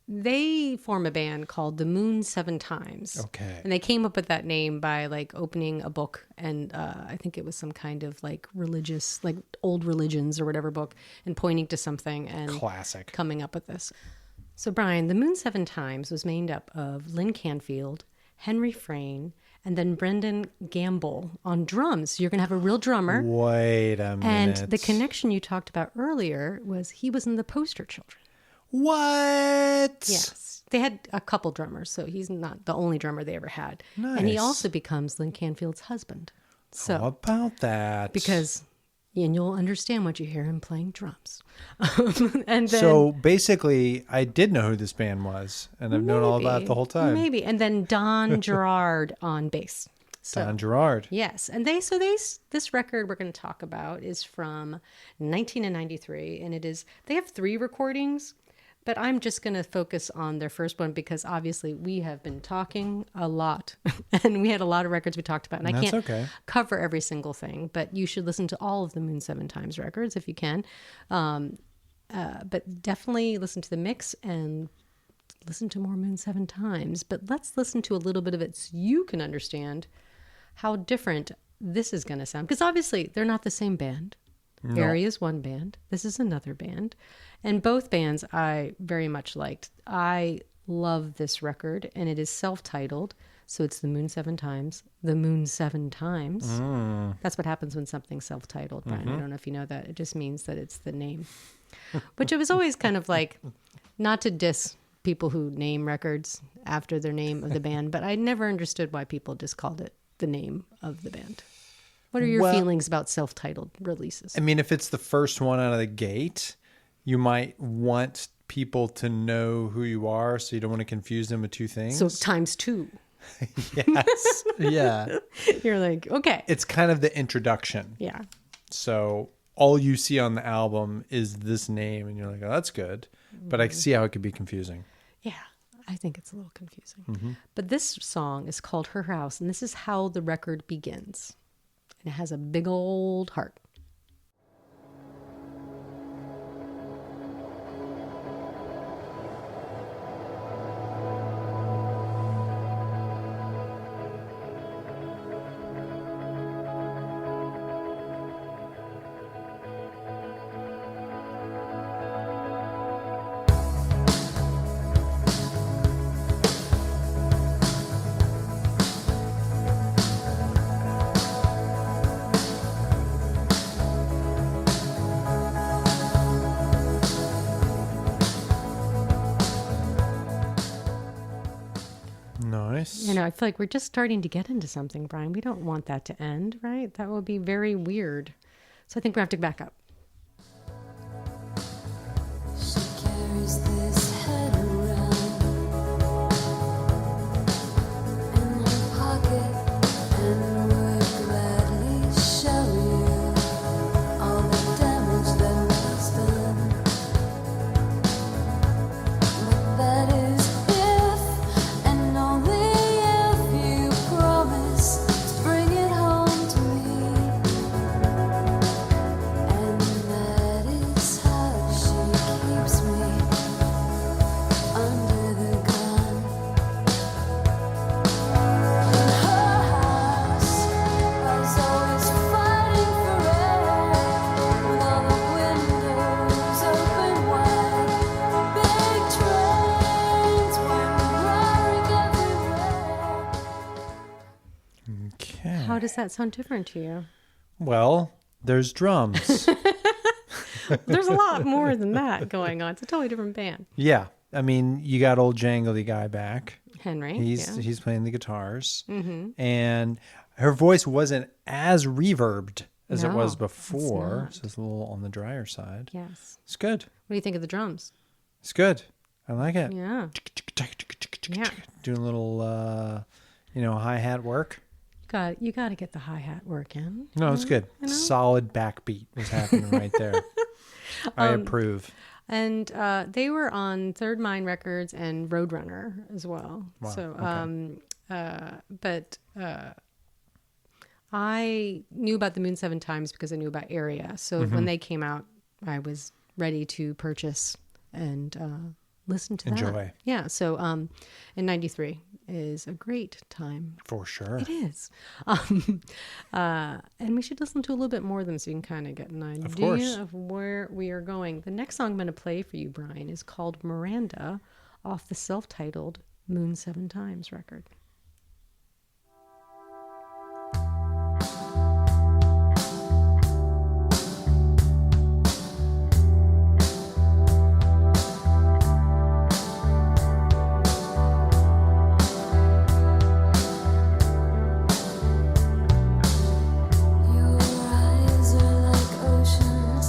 they form a band called the Moon Seven Times. Okay. And they came up with that name by like opening a book, and I think it was some kind of like religious, like old religions or whatever book, and pointing to something and Classic. coming up with this. So Brian, the Moon Seven Times was made up of Lynn Canfield, Henry Frayne, and then Brendan Gamble on drums. You're going to have a real drummer. Wait a minute. And the connection you talked about earlier was he was in the Poster Children. What? Yes. They had a couple drummers, so he's not the only drummer they ever had. And he Nice. also becomes Lynn Canfield's husband. So, How about that? because, and you'll understand what you hear him playing drums. And then, So basically, I did know who this band was, and I've known all about it the whole time. Maybe. And then Don Gerard on bass. So, Don Gerard. yes. And this record we're going to talk about is from 1993, and they have 3 recordings. But I'm just going to focus on their first one because obviously we have been talking a lot and we had a lot of records we talked about. And I That's can't okay. cover every single thing, but you should listen to all of the Moon Seven Times records if you can. But definitely listen to the mix and listen to more Moon Seven Times. But let's listen to a little bit of it so you can understand how different this is going to sound. Because obviously they're not the same band. Area is one band. This is another band. And both bands I very much liked. I love this record, and it is self-titled. So it's the Moon Seven Times. The Moon Seven Times. That's what happens when something's self-titled, Brian. I don't know if you know that. It just means that it's the name. Which it was always kind of like, not to diss people who name records after their name of the band, but I never understood why people just called it the name of the band. What are your Well- feelings about self-titled releases? I mean, if it's the first one out of the gate, you might want people to know who you are, so you don't want to confuse them with two things. So times 2. Yes. Yeah. You're like, okay. It's kind of the introduction. Yeah. So all you see on the album is this name, and you're like, oh, that's good. But I can see how it could be confusing. Yeah. I think it's a little confusing. But this song is called Her House, and this is how the record begins. And it has a big old heart. Nice. You know, I feel like we're just starting to get into something, Brian. We don't want that to end, right? That would be very weird. So I think we have to back up. She carries this head around in her pocket and would gladly show you all the damage that was done. But that is if and only if you promise to bring it home to me. And that is how she keeps me under the gun. In her house, I was always fighting for air, with all the windows open wide. Big trains went roaring everywhere. Okay. How does that sound different to you? Well, there's drums. There's a lot more than that going on. It's a totally different band. Yeah. I mean, you got old jangly guy back. Henry. He's playing the guitars. And her voice wasn't as reverbed as it No, was it's before. not. So it's a little on the drier side. Yes. It's good. What do you think of the drums? It's good. I like it. Yeah. Yeah. Doing a little hi-hat work. You got to get the hi-hat work in. No, it's good. Solid backbeat was happening right there. I approve. And they were on Third Mind Records and Roadrunner as well. Wow, So, but I knew about the Moon 7 Times because I knew about Area. So when they came out, I was ready to purchase and listen to that. Enjoy. Yeah. So in 93 is a great time. For sure. It is. And we should listen to a little bit more of them so you can kind of get an idea of where we are going. The next song I'm going to play for you, Brian, is called Miranda off the self-titled Moon 7 Times record. Your eyes are like oceans,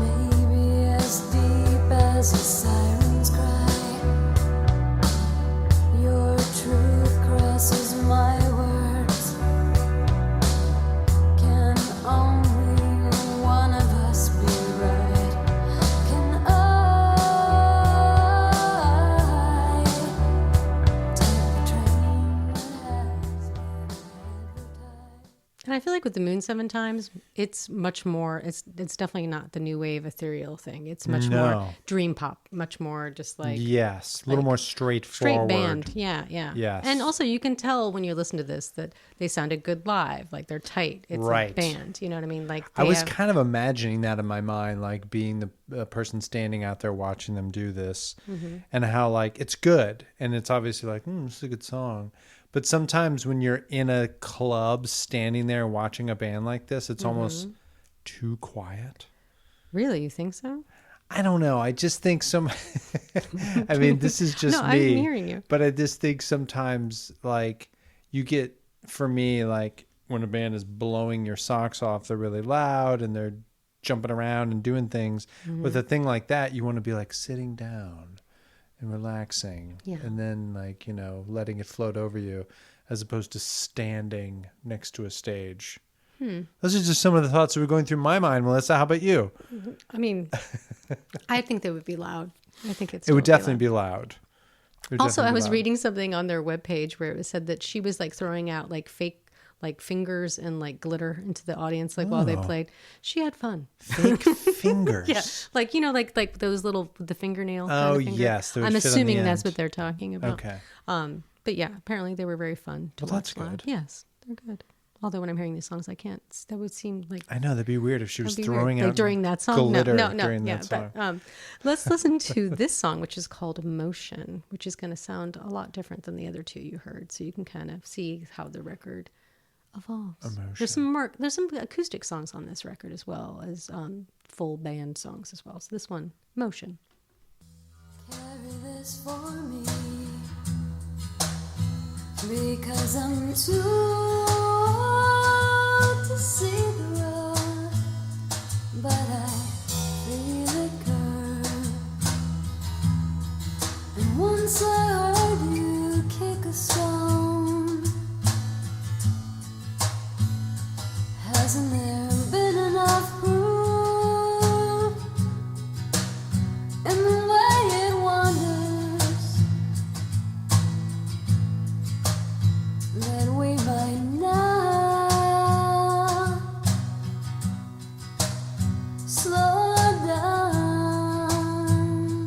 maybe as deep as a siren's cry. Your truth crosses my words. Can only one of us be right? Can I take the train that has been advertised? And I feel like with the Moon 7 Times, it's much more, it's definitely not the new wave ethereal thing. It's much more No. dream pop, much more just like Yes. A little more straight straightforward. band. Yeah, yeah. Yes. And also you can tell when you listen to this that they sounded good live, like they're tight. It's Right. a band, you know what I mean? Like I they was have- kind of imagining that in my mind, like being the person standing out there watching them do this, and how like it's good, and it's obviously like, this is a good song. But sometimes when you're in a club standing there watching a band like this, it's almost too quiet. Really, you think so? I don't know. I just think I mean, this is just No, me. I'm hearing you. But I just think sometimes, like, you get, for me, like, when a band is blowing your socks off, they're really loud and they're jumping around and doing things. With a thing like that, you want to be, like, sitting down and relaxing. Yeah. And then, like, letting it float over you as opposed to standing next to a stage. Those are just some of the thoughts that were going through my mind, Melissa. How about you? I mean, I think they would be loud. I think It would definitely be loud. It would Also, definitely I be was loud. reading something on their webpage where it was said that she was like throwing out like fake like fingers and like glitter into the audience like while they played. She had fun. Fake fingers. Yeah, like like those little the fingernail. kind Oh, of finger. yes, they would I'm fit on the assuming that's end. what they're talking about. Okay. But yeah, apparently they were very fun to Well, watch that's live. good. Yes, they're good. Although when I'm hearing these songs, I can't. That would seem like I know that'd be weird if she was that'd be weird. throwing Like out during that song. glitter No, during yeah, that song. but let's listen to this song, which is called "Emotion," which is going to sound a lot different than the other two you heard. So you can kind of see how the record evolves. There's some acoustic songs on this record as well as full band songs as well. So this one, "Motion." Carry this for me, because I'm too old to see the road, but I feel it curve. And once I heard you kick a stone, hasn't there been enough proof in the way it wanders that we by now slow down?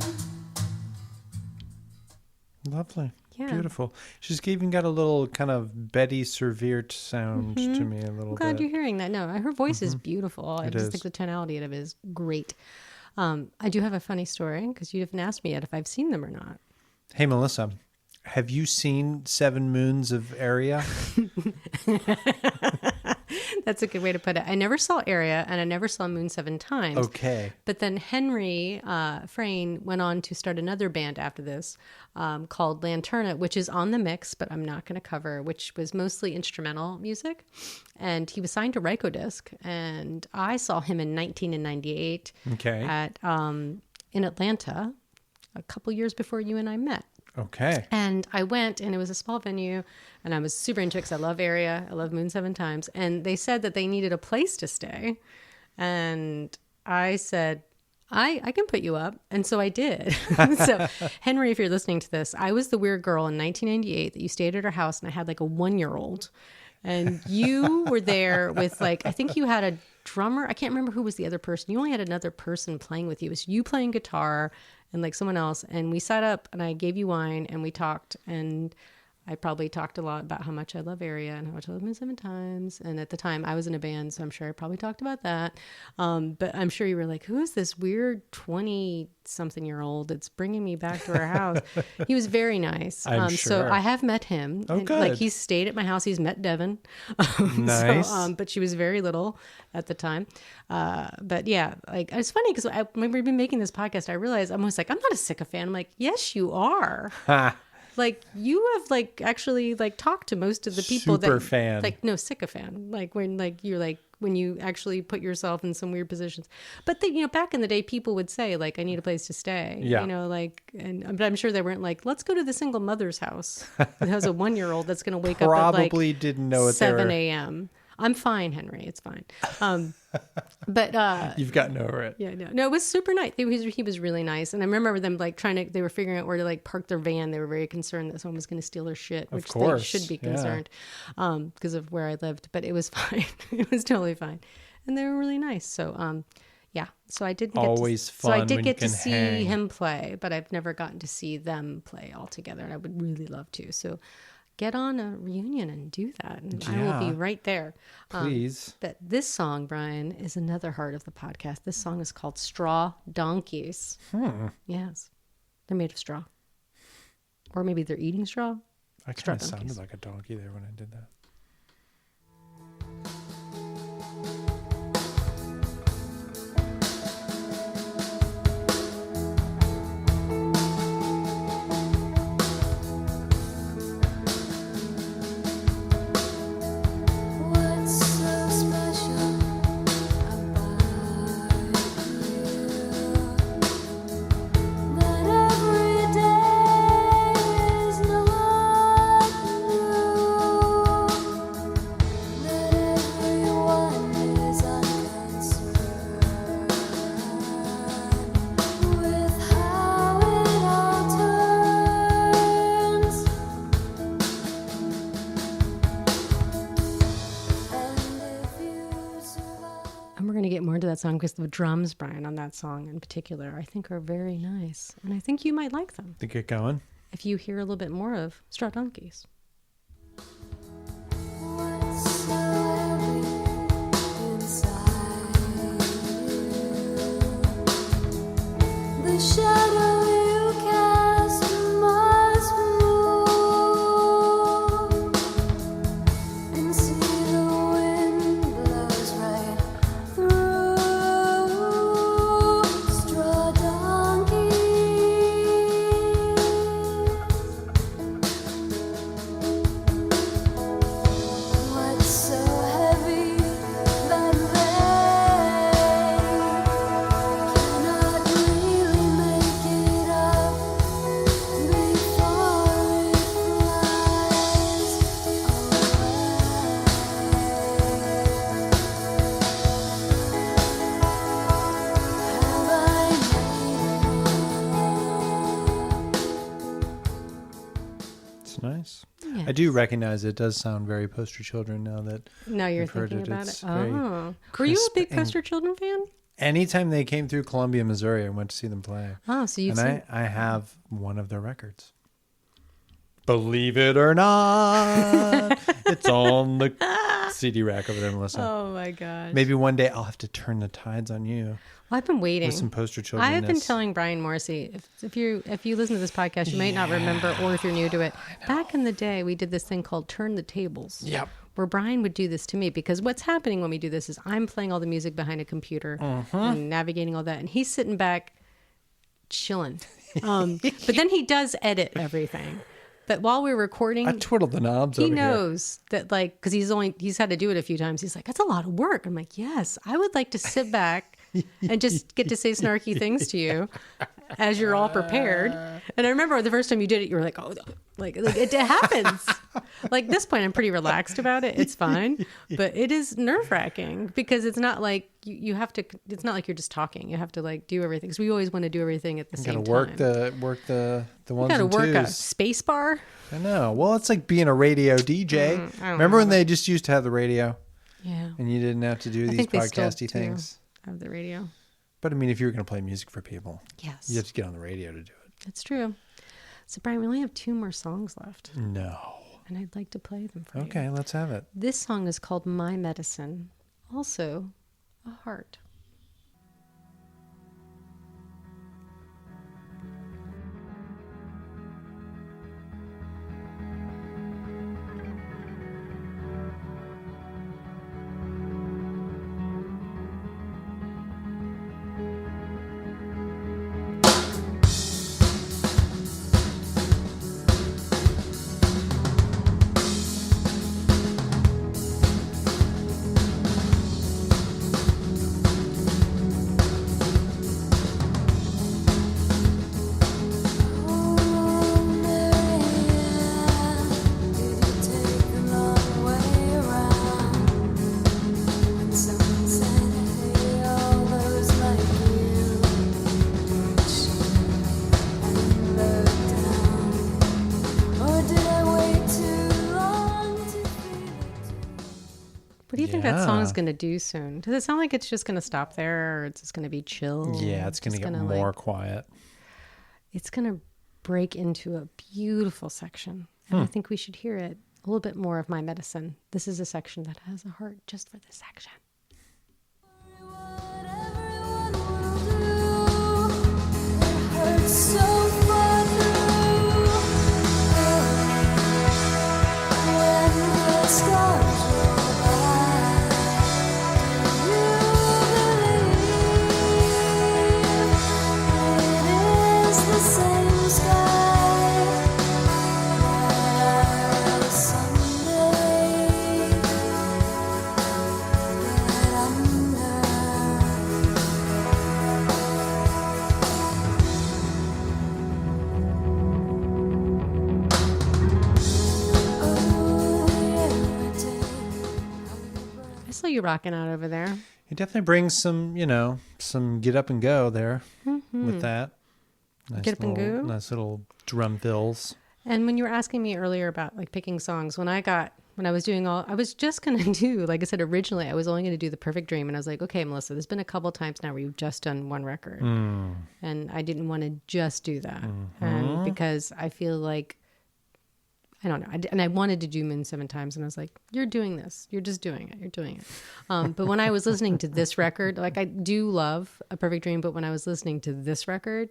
Lovely. Yeah. Beautiful. She's even got a little kind of Betty Serviert sound to me a little I'm glad bit. you're hearing that. No, her voice is beautiful. I It just is. think the tonality of it is great. I do have a funny story because you haven't asked me yet if I've seen them or not. Hey, Melissa, have you seen Seven Moons of Area? That's a good way to put it. I never saw Area and I never saw Moon 7 Times. Okay. But then Henry Frayne went on to start another band after this called Lanterna, which is on the mix, but I'm not going to cover, which was mostly instrumental music. And he was signed to Rykodisc. And I saw him in 1998 Okay. at in Atlanta a couple years before you and I met. Okay. And I went, and it was a small venue, and I was super into it because I love Area. I love Moon Seven Times. And they said that they needed a place to stay. And I said, I can put you up. And so I did. So, Henry, if you're listening to this, I was the weird girl in 1998 that you stayed at her house, and I had like a 1-year-old. And you were there with like, I think you had a drummer. I can't remember who was the other person. You only had another person playing with you. It was you playing guitar and like someone else. And we sat up and I gave you wine and we talked, and I probably talked a lot about how much I love Area and how much I love Moon Seven Times. And at the time I was in a band, so I'm sure I probably talked about that. But I'm sure you were like, who is this weird 20-something-year-old that's bringing me back to our house? He was very nice. I'm So sure. I have met him. Oh, And, like good. he's stayed at my house. He's met Devin. Nice. But she was very little at the time. But yeah, like it's funny because when we've been making this podcast, I realized I'm almost like, I'm not a sycophant. I'm like, yes, you are. Ha. Like you have like actually like talked to most of the people Super that fan. like no sycophant. Like when like you're like when you actually put yourself in some weird positions. But you know, back in the day, people would say like, I need a place to stay. Yeah. You know, like, but I'm sure they weren't like, let's go to the single mother's house that has a 1-year-old that's going to wake up at like Probably didn't know what they 7 were. a.m. I'm fine, Henry. It's fine. But You've gotten over it. yeah, no, it was super nice. He was really nice. And I remember them like they were figuring out where to like park their van. They were very concerned that someone was going to steal their shit, which they course, should be yeah. concerned because of where I lived. But it was fine. It was totally fine. And they were really nice. So, yeah. So I didn't get Always so I fun did when get you to can see hang. him play, but I've never gotten to see them play all together. And I would really love to. So get on a reunion and do that. And I will Yeah. be right there. Please. But this song, Brian, is another heart of the podcast. This song is called Straw Donkeys. Yes. They're made of straw. Or maybe they're eating straw. I Straw kind of sounded donkeys. like a donkey there when I did that. What's so special about you? That every day is not new. That everyone is unconcerned with how it all turns. And if you survive. And we're going to get more into that song because the drums, Brian, on that song in particular, I think are very nice. And I think you might like them To get going. if you hear a little bit more of Straw Donkeys. What's so heavy inside you? The shadow you cast must move, and see the wind blows right through. Straw donkeys. What's so heavy that they cannot really make it up before it flies It's nice. Yeah. I do recognize it does sound very Poster Children now that Now you're I've heard thinking it. about It's it. very Oh. Were you a crisp big and- Poster Children fan? anytime they came through Columbia, Missouri, I went to see them play. Oh, so you've And seen... I have one of their records. Believe it or not, it's on the CD rack over there, Melissa. Oh, my gosh. Maybe one day I'll have to turn the tides on you Well, I've been waiting. with some Poster Children. I have been telling Brian Morrissey, if you listen to this podcast, you might not remember, or if you're new to it. Back in the day, we did this thing called Turn the Tables. Yep. Where Brian would do this to me, because what's happening when we do this is I'm playing all the music behind a computer and navigating all that, and he's sitting back chilling. But then he does edit everything. But while we're recording, I twiddled the knobs he over here. knows that, like, because he's had to do it a few times. He's like, that's a lot of work. I'm like, yes, I would like to sit back and just get to say snarky things to you as you're all prepared. And I remember the first time you did it, you were like, oh, like it happens. Like this point, I'm pretty relaxed about it. It's fine. But it is nerve wracking because it's not like you have to, it's not like you're just talking. You have to like do everything. Because we always want to do everything at the same time. Work the ones You got to and work a twos. space bar. I know. Well, it's like being a radio DJ. Remember when they just used to have the radio Yeah. and you didn't have to do I these think they still podcasty do things? have the radio. But I mean, if you were going to play music for people, Yes. you have to get on the radio to do it. It's true. So, Brian, we only have 2 more songs left, No. and I'd like to play them for you. Okay, let's have it. This song is called My Medicine, also a heart. What do you think that song is Yeah. going to do soon? Does it sound like it's just going to stop there, or it's just going to be chill? Yeah, it's going to just get gonna, more like, quiet. it's going to break into a beautiful section. And I think we should hear it a little bit more of My Medicine. This is a section that has a heart just for this section. So far through, when the stars roll by, do you believe it is the same sky that someday get under? I saw you rocking out over there. It definitely brings some get up and go there with that. Nice Get up and little- go? Nice little drum fills. And when you were asking me earlier about like picking songs, when I was just going to do, like I said, originally I was only going to do The Perfect Dream. And I was like, okay, Melissa, there's been a couple times now where you've just done one record. And I didn't want to just do that. And because I feel like, I don't know. And I wanted to do Moon 7 times. And I was like, you're doing this. You're just doing it. You're doing it. But when I was listening to this record, like I do love A Perfect Dream. But when I was listening to this record,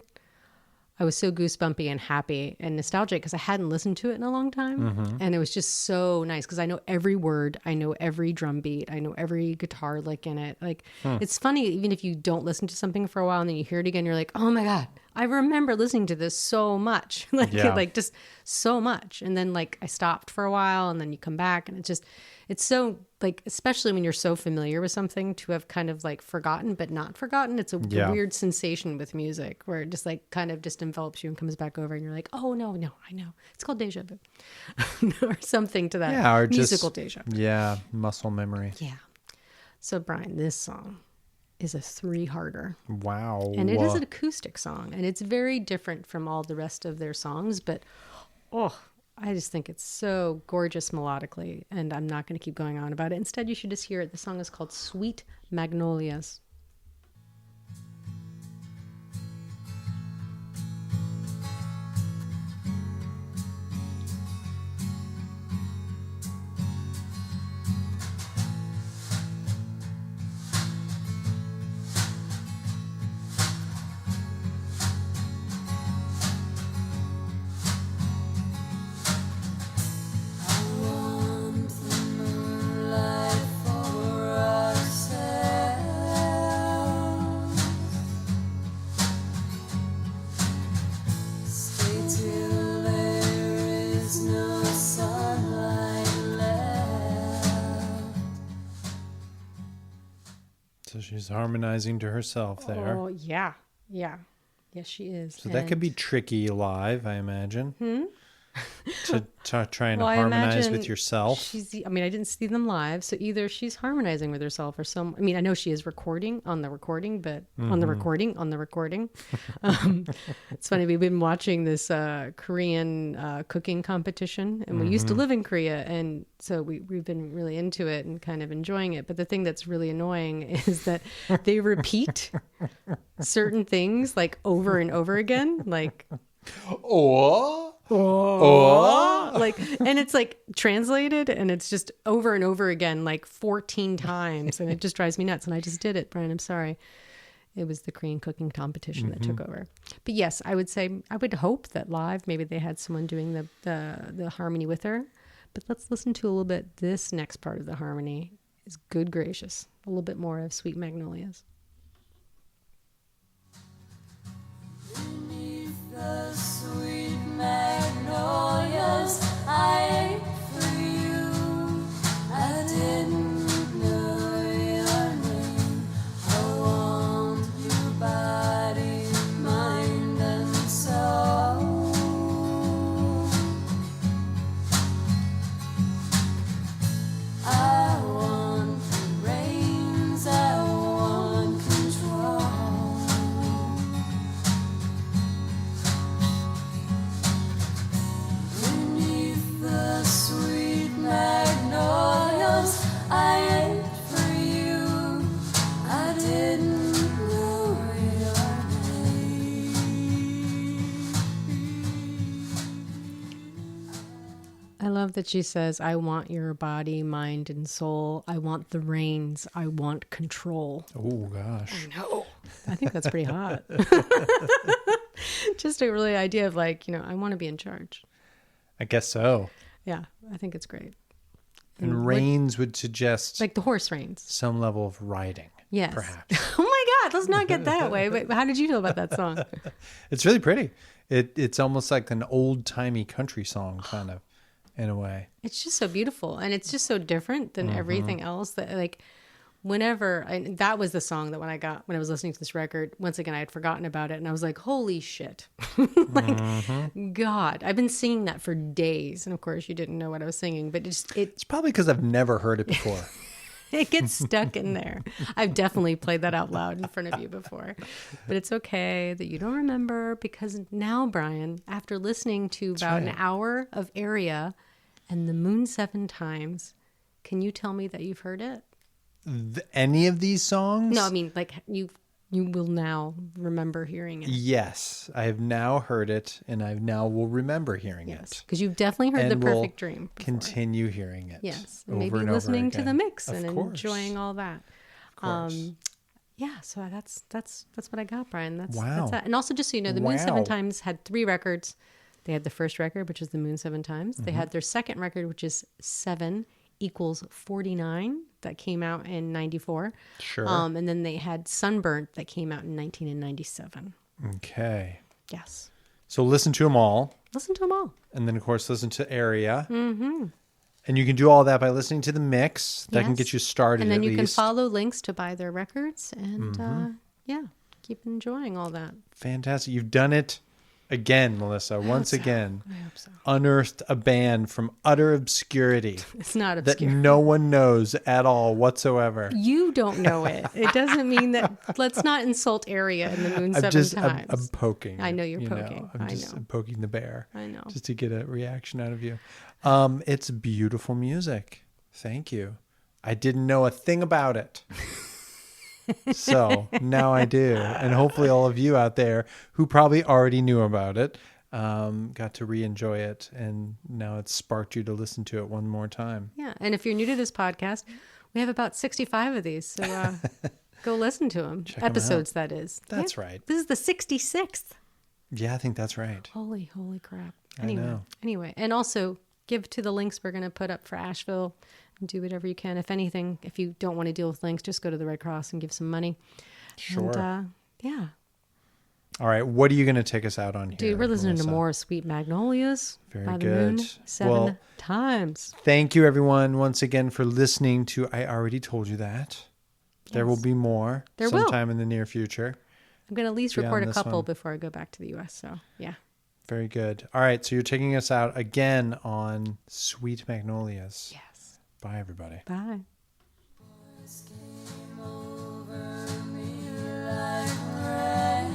I was so goosebumpy and happy and nostalgic because I hadn't listened to it in a long time. And it was just so nice because I know every word. I know every drum beat. I know every guitar lick in it. Like, it's funny, even if you don't listen to something for a while and then you hear it again, you're like, oh my God, I remember listening to this so much. Yeah. Like just so much. And then like I stopped for a while and then you come back and it's so like, especially when you're so familiar with something to have kind of like forgotten, but not forgotten. It's a Yeah. weird sensation with music where it just like kind of just envelops you and comes back over and you're like, oh no, I know. It's called deja vu or something to that Yeah, or just musical deja vu. Yeah, muscle memory. Yeah. So Brian, this song is a 3-harder. Wow. And it is an acoustic song, and it's very different from all the rest of their songs, but I just think it's so gorgeous melodically, and I'm not going to keep going on about it. Instead, you should just hear it. The song is called Sweet Magnolias. So she's harmonizing to herself there. Oh, yeah. Yeah. Yes, she is. So that could be tricky live, I imagine. to try and Well, I harmonize imagine with yourself. I didn't see them live, so either she's harmonizing with herself or I know she is recording on the recording, but on the recording. It's funny, we've been watching this Korean cooking competition, and we used to live in Korea, and so we've been really into it and kind of enjoying it. But the thing that's really annoying is that they repeat certain things like over and over again, like like, and it's like translated, and it's just over and over again like 14 times, and it just drives me nuts. And I just did it, Brian, I'm sorry. It was the Korean cooking competition that took over. But yes, I would hope that live maybe they had someone doing the harmony with her. But let's listen to a little bit. This next part of the harmony is good gracious, a little bit more of Sweet Magnolias. The sweet magnolias I ate for you. I didn't know your name. I want your body, mind, and soul. I want the reins, I want control. Beneath the sweet magnolias I ate for you. I didn't know your name. I love that she says, I want your body, mind, and soul. I want the reins. I want control. Oh, gosh. No. I think that's pretty hot. Just a really idea of like, I want to be in charge. I guess so. Yeah, I think it's great. And reins would suggest Like the horse reins. some level of riding. Yes. Perhaps. Oh my God, let's not get that way. But how did you feel about that song? It's really pretty. It's almost like an old-timey country song, kind of, in a way. It's just so beautiful. And it's just so different than everything else that like that was the song that when I was listening to this record, once again, I had forgotten about it. And I was like, holy shit. God, I've been singing that for days. And of course you didn't know what I was singing, but It's probably because I've never heard it before. it gets stuck in there. I've definitely played that out loud in front of you before, but it's okay that you don't remember, because now, Brian, after listening to about an hour of Area and the Moon 7 times, can you tell me that you've heard it? Any of these songs? No, I mean, like you will now remember hearing it. Yes, I have now heard it, and I now will remember hearing Yes, it. because you've definitely heard And The will Perfect Dream before. Continue hearing it. Yes, over maybe and over listening to the again. mix and Of course. enjoying all that. Of course. Yeah, so that's what I got, Brian. That's Wow. that. And also, just so you know, the Moon 7 Wow. Times had 3 records. They had the first record, which is the Moon 7 Times. They had their second record, which is 7 equals 49, that came out in 94. Sure. And then they had Sunburnt that came out in 1997. Okay. Yes. So listen to them all. Listen to them all. And then, of course, listen to Area. Mm-hmm. And you can do all that by listening to the mix. That can Yes. get you started And then at you least. can follow links to buy their records and keep enjoying all that. Fantastic. You've done it again, Melissa. Once again. I hope so. Unearthed a band from utter obscurity It's not that obscure. no one knows at all whatsoever. You don't know it. It doesn't mean that. Let's not insult Area in the Moon 7 times. I'm poking. I know you're poking. I'm just know. poking the bear. I know. Just to get a reaction out of you. It's beautiful music. Thank you. I didn't know a thing about it. So now I do. And hopefully all of you out there who probably already knew about it got to re-enjoy it. And now it's sparked you to listen to it one more time. Yeah, and if you're new to this podcast, we have about 65 of these, so go listen to them. 'em Episodes, that is. That's right. This is the 66th. Yeah, I think that's right. Holy crap. I know. Anyway, and also give to the links we're going to put up for Asheville. And do whatever you can. If anything, if you don't want to deal with links, just go to the Red Cross and give some money. Sure. And, yeah. All right. What are you going to take us out on here? Dude, we're listening to Melissa? more Sweet Magnolias Very by the good. Moon 7 Well, times. Thank you, everyone, once again for listening to I Already Told You That. There will Yes. be more There will. sometime in the near future. I'm going to at least be on record a this couple one. before I go back to the U.S. So, yeah. Very good. All right, so you're taking us out again on Sweet Magnolias. Yes. Bye, everybody. Bye. Came over me like rain.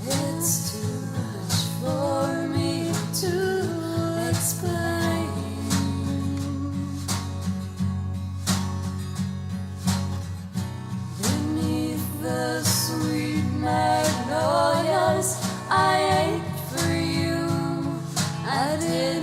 It's too much for me to explain. Beneath the sweet magnolias, I ate for you. I did